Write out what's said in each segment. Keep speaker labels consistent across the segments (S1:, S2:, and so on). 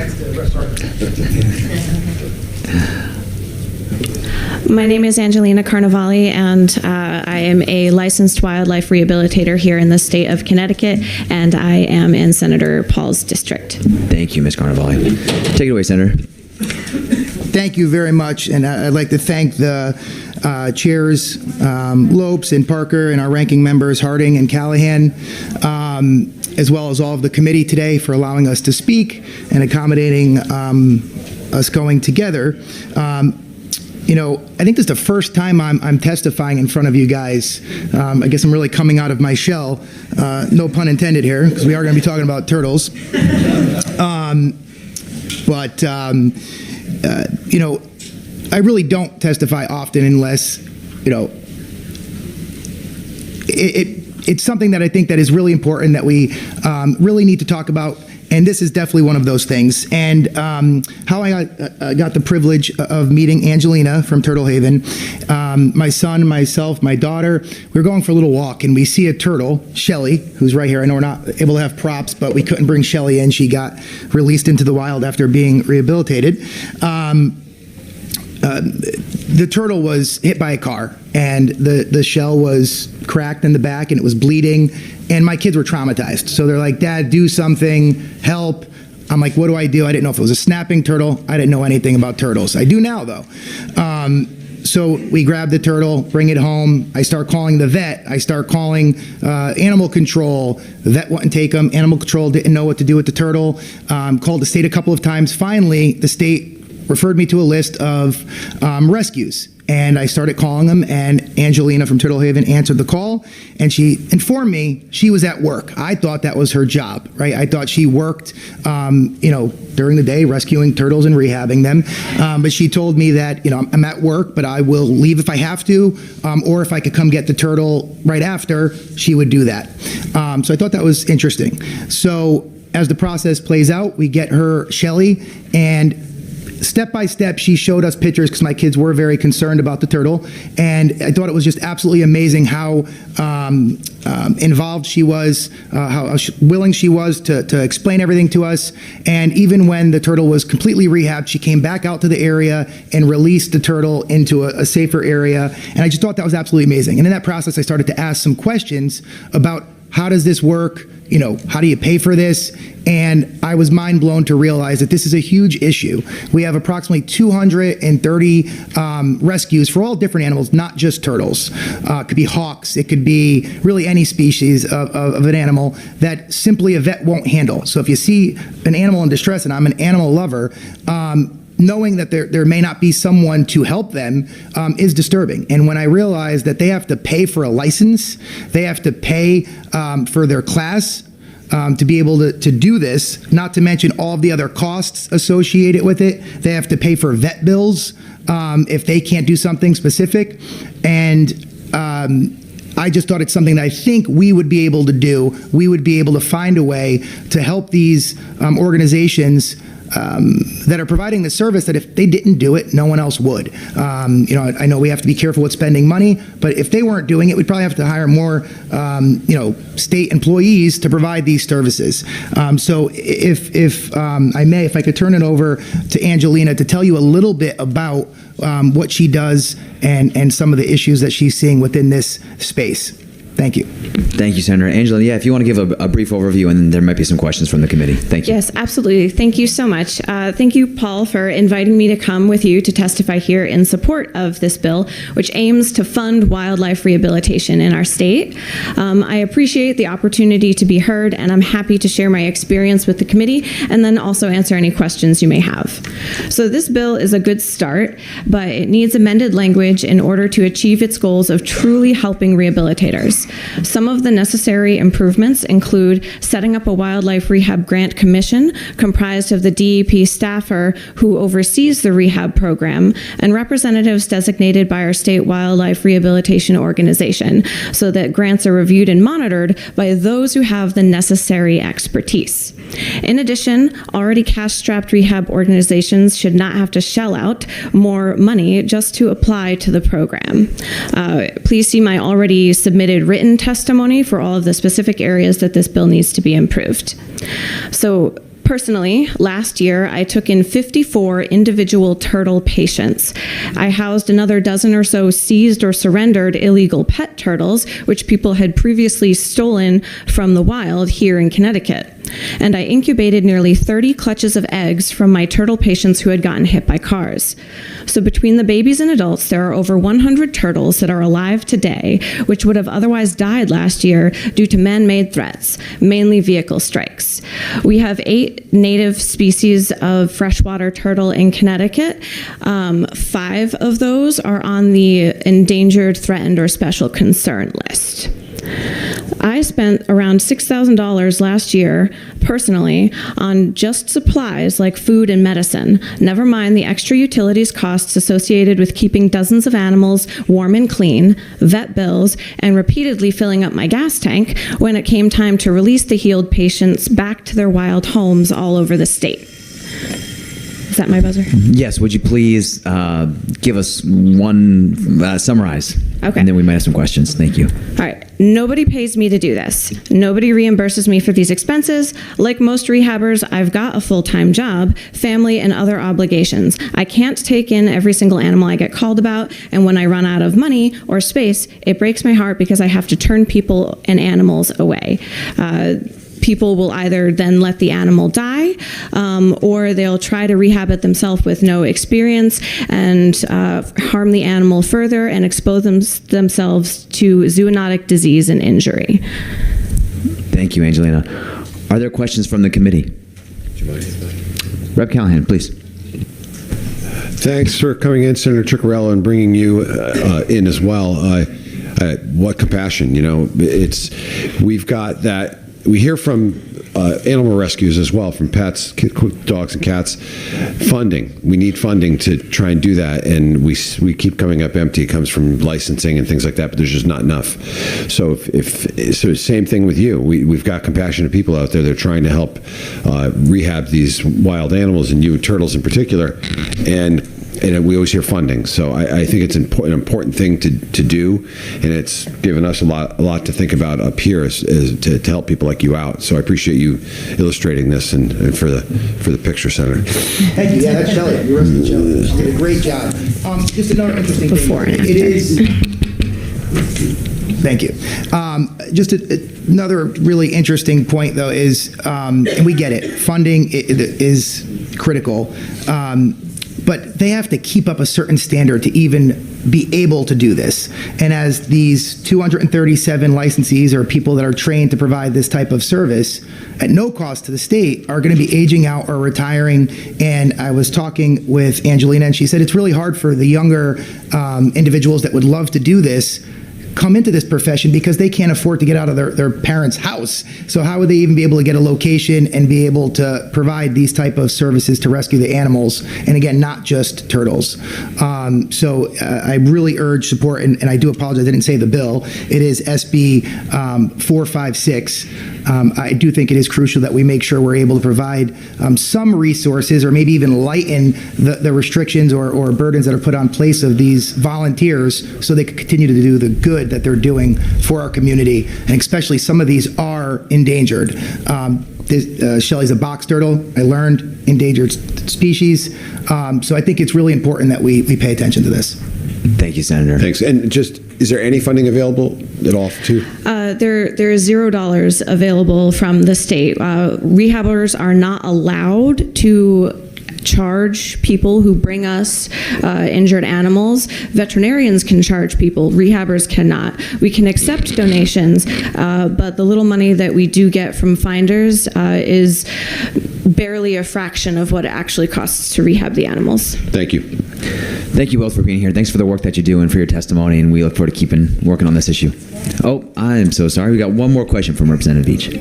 S1: next to restaurant.
S2: My name is Angelina Carnevale, and I am a licensed wildlife rehabilitator here in the state of Connecticut, and I am in Senator Paul's district.
S3: Thank you, Ms. Carnevale. Take it away, Senator.
S1: Thank you very much, and I'd like to thank the chairs, Lopes and Parker, and our ranking members, Harding and Callahan, as well as all of the committee today for allowing us to speak and accommodating us going together. You know, I think this is the first time I'm testifying in front of you guys. I guess I'm really coming out of my shell. No pun intended here, because we are going to be talking about turtles. You know, I really don't testify often unless, you know, it's something that I think that is really important that we really need to talk about. And this is definitely one of those things. And how I got the privilege of meeting Angelina from Turtle Haven, my son, myself, my daughter, we were going for a little walk and we see a turtle, Shelly, who's right here. I know we're not able to have props, but we couldn't bring Shelly in. She got released into the wild after being rehabilitated. The turtle was hit by a car, and the shell was cracked in the back and it was bleeding, and my kids were traumatized. So they're like, "Dad, do something, help." I'm like, "What do I do?" I didn't know if it was a snapping turtle. I didn't know anything about turtles. I do now, though. So we grab the turtle, bring it home. I start calling the vet. I start calling animal control. The vet wouldn't take them. Animal control didn't know what to do with the turtle. Called the state a couple of times. Finally, the state referred me to a list of rescues. And I started calling them, and Angelina from Turtle Haven answered the call, and she informed me she was at work. I thought that was her job, right? I thought she worked, you know, during the day rescuing turtles and rehabbing them. But she told me that, you know, I'm at work, but I will leave if I have to, or if I could come get the turtle right after, she would do that. So I thought that was interesting. So as the process plays out, we get her Shelly, and step by step, she showed us pictures because my kids were very concerned about the turtle, and I thought it was just absolutely amazing how involved she was, how willing she was to explain everything to us. And even when the turtle was completely rehabbed, she came back out to the area and released the turtle into a safer area. And I just thought that was absolutely amazing. And in that process, I started to ask some questions about how does this work? You know, how do you pay for this? And I was mind blown to realize that this is a huge issue. We have approximately 230 rescues for all different animals, not just turtles. It could be hawks. It could be really any species of an animal that simply a vet won't handle. So if you see an animal in distress, and I'm an animal lover, knowing that there may not be someone to help them is disturbing. And when I realized that they have to pay for a license, they have to pay for their class to be able to do this, not to mention all of the other costs associated with it. They have to pay for vet bills if they can't do something specific. And I just thought it's something that I think we would be able to do. We would be able to find a way to help these organizations that are providing the service that if they didn't do it, no one else would. You know, I know we have to be careful with spending money, but if they weren't doing it, we'd probably have to hire more, you know, state employees to provide these services. So if I may, if I could turn it over to Angelina to tell you a little bit about what she does and some of the issues that she's seeing within this space. Thank you.
S3: Thank you, Senator. Angela, yeah, if you want to give a brief overview, and then there might be some questions from the committee. Thank you.
S2: Yes, absolutely. Thank you so much. Thank you, Paul, for inviting me to come with you to testify here in support of this bill, which aims to fund wildlife rehabilitation in our state. I appreciate the opportunity to be heard, and I'm happy to share my experience with the committee and then also answer any questions you may have. So this bill is a good start, but it needs amended language in order to achieve its goals of truly helping rehabilitators. Some of the necessary improvements include setting up a wildlife rehab grant commission comprised of the DEP staffer who oversees the rehab program and representatives designated by our state wildlife rehabilitation organization so that grants are reviewed and monitored by those who have the necessary expertise. In addition, already cash-strapped rehab organizations should not have to shell out more money just to apply to the program. Please see my already submitted written testimony for all of the specific areas that this bill needs to be improved. So, Personally, last year I took in 54 individual turtle patients. I housed another dozen or so seized or surrendered illegal pet turtles, which people had previously stolen from the wild here in Connecticut. And I incubated nearly 30 clutches of eggs from my turtle patients who had gotten hit by cars. So between the babies and adults, there are over 100 turtles that are alive today, which would have otherwise died last year due to man-made threats, mainly vehicle strikes. We have 8 native species of freshwater turtle in Connecticut. 5 of those are on the endangered, threatened, or special concern list. I spent around $6,000 last year, personally, on just supplies like food and medicine, never mind the extra utilities costs associated with keeping dozens of animals warm and clean, vet bills, and repeatedly filling up my gas tank when it came time to release the healed patients back to their wild homes all over the state. Is that my buzzer?
S3: Yes, would you please give us one, summarize?
S2: Okay.
S3: And then we might have some questions. Thank you.
S2: All right. Nobody pays me to do this. Nobody reimburses me for these expenses. Like most rehabbers, I've got a full-time job, family, and other obligations. I can't take in every single animal I get called about, and when I run out of money or space, it breaks my heart because I have to turn people and animals away. People will either then let the animal die, or they'll try to rehab it themselves with no experience and harm the animal further and expose themselves to zoonotic disease and injury.
S3: Thank you, Angelina. Are there questions from the committee? Rep. Callahan, please.
S4: Thanks for coming in, Senator Cicarella, and bringing you in as well. What compassion, we've got that. We hear from animal rescues as well, from pets, dogs and cats. Funding. We need funding to try and do that, and we keep coming up empty. It comes from licensing and things like that, but there's just not enough. So so same thing with you. We've got compassionate people out there that are trying to help rehab these wild animals, and you, turtles in particular, and we always hear funding. So I think it's an important thing to do, and it's given us a lot to think about up here to help people like you out. So I appreciate you illustrating this and for the picture, Senator.
S1: Thank you. Yeah, that's Shelley. You're rescuing Shelley. She did a great job. Just another interesting
S2: Before
S1: thing.
S2: and
S1: It is. Thank you. Just another really interesting point, though, is, and we get it, funding is critical. But they have to keep up a certain standard to even be able to do this. And as these 237 licensees or people that are trained to provide this type of service at no cost to the state are going to be aging out or retiring. And I was talking with Angelina, and she said it's really hard for the younger individuals that would love to do this come into this profession because they can't afford to get out of their parents' house. So how would they even be able to get a location and be able to provide these type of services to rescue the animals? And again, not just turtles. So I really urge support, and I do apologize, I didn't say the bill. It is SB 456. I do think it is crucial that we make sure we're able to provide some resources or maybe even lighten the restrictions or burdens that are put on place of these volunteers so they can continue to do the good that they're doing for our community, and especially some of these are endangered. Shelley's a box turtle, I learned, endangered species. So I think it's really important that we pay attention to this.
S3: Thank you, Senator.
S4: Thanks. And is there any funding available at all too?
S2: There is $0 available from the state. Rehabbers are not allowed to charge people who bring us injured animals. Veterinarians can charge people. Rehabbers cannot. We can accept donations, but the little money that we do get from finders is barely a fraction of what it actually costs to rehab the animals.
S4: Thank you.
S3: Thank you both for being here. Thanks for the work that you do and for your testimony, and we look forward to working on this issue. Oh, I'm so sorry. We got one more question from Representative Beach.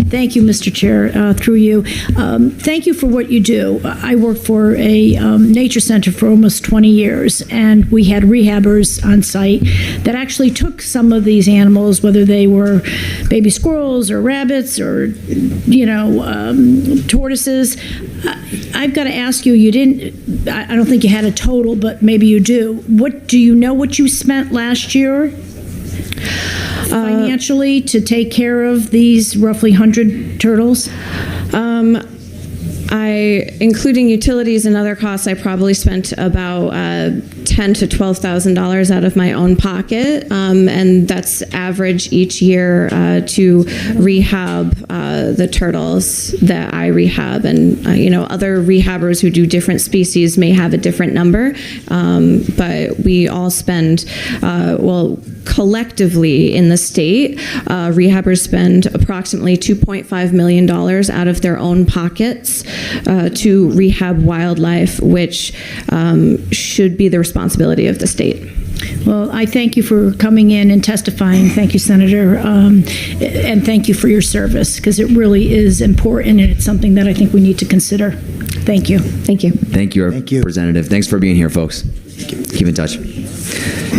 S5: Thank you, Mr. Chair, through you. Thank you for what you do. I worked for a nature center for almost 20 years, and we had rehabbers on site that actually took some of these animals, whether they were baby squirrels or rabbits or, tortoises. I've got to ask you, I don't think you had a total, but maybe you do. Do you know what you spent last year? financially to take care of these roughly 100 turtles?
S2: Including utilities and other costs, I probably spent about $10,000 to $12,000 out of my own pocket, and that's average each year to rehab the turtles that I rehab. And other rehabbers who do different species may have a different number, but we all spend collectively in the state, rehabbers spend approximately $2.5 million out of their own pockets to rehab wildlife, which should be the responsibility of the state.
S5: Well, I thank you for coming in and testifying. Thank you, Senator, and thank you for your service, because it really is important, and it's something that I think we need to consider. Thank you.
S2: Thank you.
S3: Thank you,
S1: Thank you.
S3: Representative. Thanks for being here, folks. Keep in touch. Next.